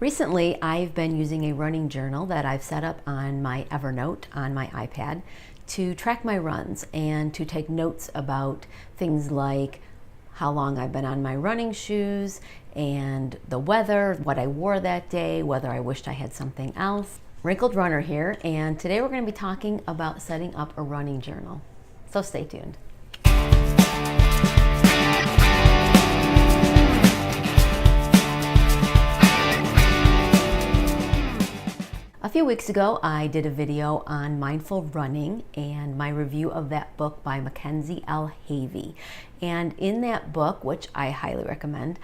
Recently, I've been using a running journal that I've set up on my Evernote on my iPad to track my runs and to take notes about things like how long I've been on my running shoes and the weather, what I wore that day, whether I wished I had something else. Wrinkled Runner here, and today we're going to be talking about setting up a running journal. So stay tuned. A few weeks ago, I did a video on mindful running and my review of that book by Mackenzie L. Havey. And in that book, which I highly recommend,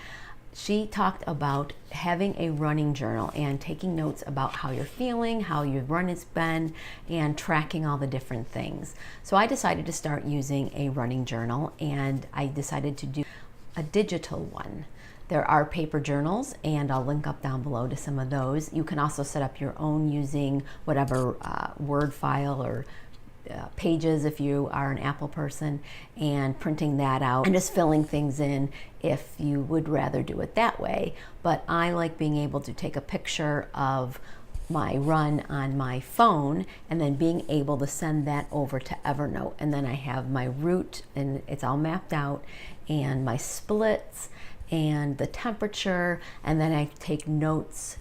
she talked about having a running journal and taking notes about how you're feeling, how your run has been, and tracking all the different things. So I decided to start using a running journal, and I decided to do a digital one. There are paper journals, and I'll link up down below to some of those. You can also set up your own using whatever Word file or Pages if you are an Apple person, and printing that out and just filling things in if you would rather do it that way. But I like being able to take a picture of my run on my phone and then being able to send that over to Evernote, and then I have my route and it's all mapped out, and my splits and the temperature, and then I take notes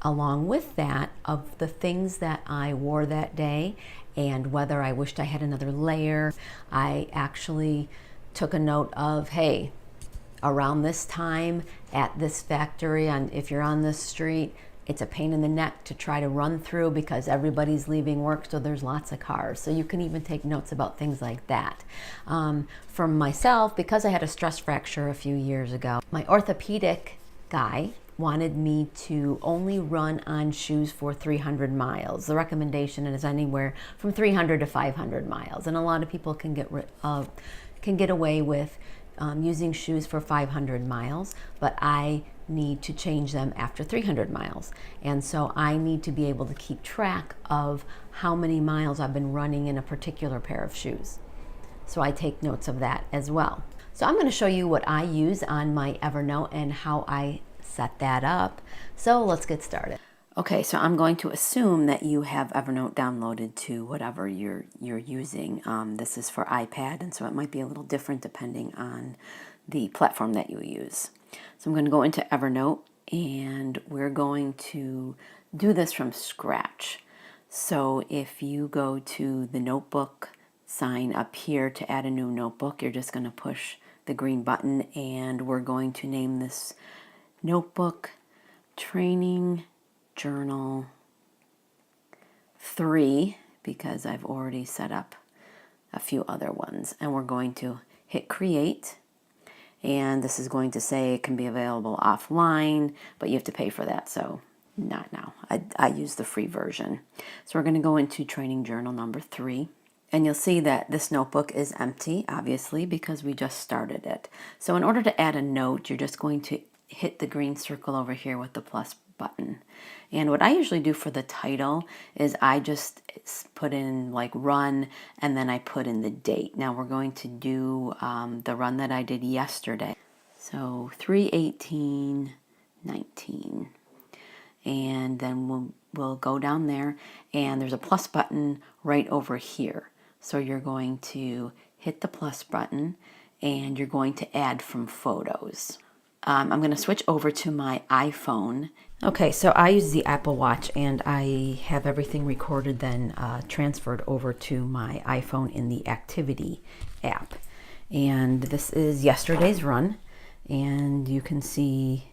along with that of the things that I wore that day and whether I wished I had another layer. I actually took a note of, hey, around this time at this factory, and if you're on this street, it's a pain in the neck to try to run through because everybody's leaving work, so there's lots of cars. So you can even take notes about things like that. For myself, because I had a stress fracture a few years ago, my orthopedic guy wanted me to only run on shoes for 300 miles. The recommendation is anywhere from 300 to 500 miles. And a lot of people can get away with using shoes for 500 miles, but I need to change them after 300 miles. And so I need to be able to keep track of how many miles I've been running in a particular pair of shoes. So I take notes of that as well. So I'm going to show you what I use on my Evernote and how I set that up. So let's get started. Okay, so I'm going to assume that you have Evernote downloaded to whatever you're using. This is for iPad, and so it might be a little different depending on the platform that you use. So I'm going to go into Evernote, and we're going to do this from scratch. So if you go to the notebook sign up here to add a new notebook, you're just going to push the green button, and we're going to name this notebook Training Journal 3 because I've already set up a few other ones. And we're going to hit create. And this is going to say it can be available offline, but you have to pay for that, so not now. I use the free version. So we're going to go into Training Journal number 3. And you'll see that this notebook is empty, obviously, because we just started it. So in order to add a note, you're just going to hit the green circle over here with the plus button. And what I usually do for the title is I just put in like run, and then I put in the date. Now we're going to do the run that I did yesterday. So 3/18/19. And then we'll go down there, and there's a plus button right over here. So you're going to hit the plus button, and you're going to add from photos. I'm going to switch over to my iPhone. Okay, so I use the Apple Watch, and I have everything recorded then transferred over to my iPhone in the Activity app. And this is yesterday's run, and you can see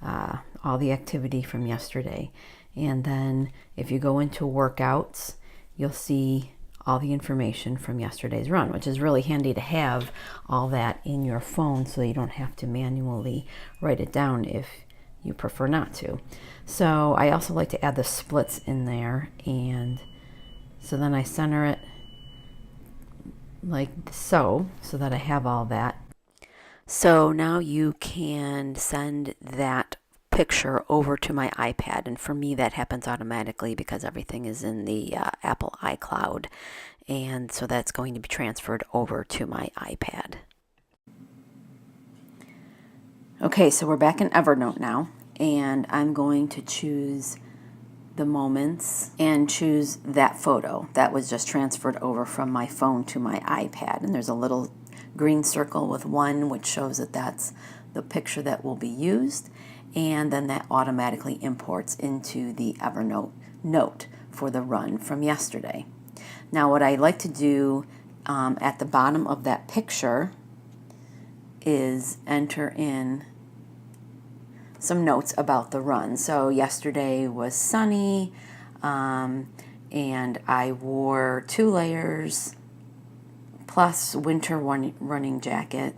all the activity from yesterday. And then if you go into workouts, you'll see all the information from yesterday's run, which is really handy to have all that in your phone so you don't have to manually write it down if you prefer not to. So I also like to add the splits in there, and so then I center it like so that I have all that. So now you can send that picture over to my iPad, and for me that happens automatically because everything is in the Apple iCloud, and so that's going to be transferred over to my iPad. Okay, so we're back in Evernote now, and I'm going to choose the moments and choose that photo that was just transferred over from my phone to my iPad. And there's a little green circle with 1, which shows that that's the picture that will be used, and then that automatically imports into the Evernote note for the run from yesterday. Now what I like to do at the bottom of that picture is enter in some notes about the run. So yesterday was sunny, and I wore 2 layers plus winter running jacket.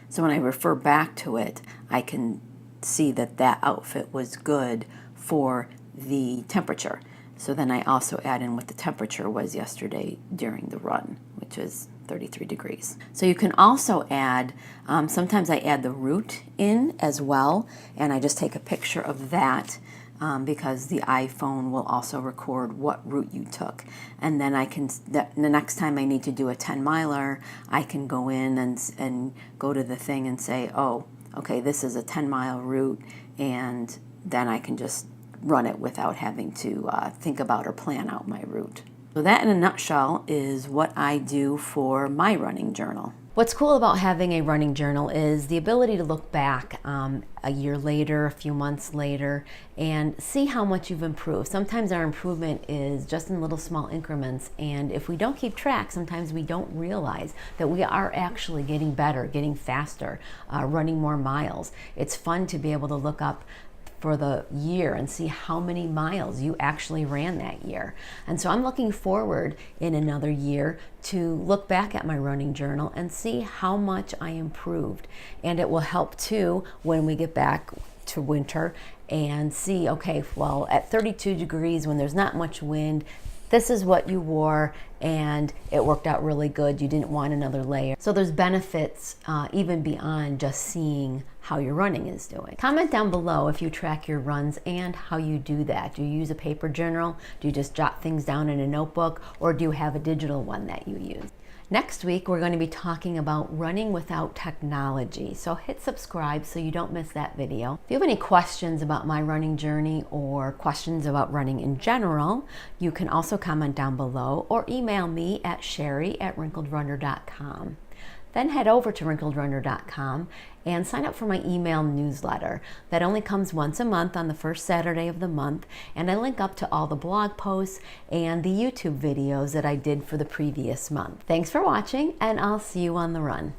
So when I refer back to it, I can see that that outfit was good for the temperature. So then I also add in what the temperature was yesterday during the run, which is 33 degrees. So you can also add, sometimes I add the route in as well, and I just take a picture of that because the iPhone will also record what route you took. And then I can, the next time I need to do a 10-miler, I can go in and go to the thing and say, oh, okay, this is a 10-mile route, and then I can just run it without having to think about or plan out my route. So that in a nutshell is what I do for my running journal. What's cool about having a running journal is the ability to look back a year later, a few months later, and see how much you've improved. Sometimes our improvement is just in little small increments, and if we don't keep track, sometimes we don't realize that we are actually getting better, getting faster, running more miles. It's fun to be able to look up for the year and see how many miles you actually ran that year. And so I'm looking forward in another year to look back at my running journal and see how much I improved. And it will help too when we get back to winter and see, okay, well, at 32 degrees when there's not much wind, this is what you wore and it worked out really good. You didn't want another layer. So there's benefits even beyond just seeing how your running is doing. Comment down below if you track your runs and how you do that. Do you use a paper journal? Do you just jot things down in a notebook? Or do you have a digital one that you use? Next week, we're going to be talking about running without technology. So hit subscribe so you don't miss that video. If you have any questions about my running journey or questions about running in general, you can also comment down below or email me at sherry@wrinkledrunner.com. Then head over to wrinkledrunner.com and sign up for my email newsletter. That only comes once a month on the first Saturday of the month, and I link up to all the blog posts and the YouTube videos that I did for the previous month. Thanks for watching, and I'll see you on the run.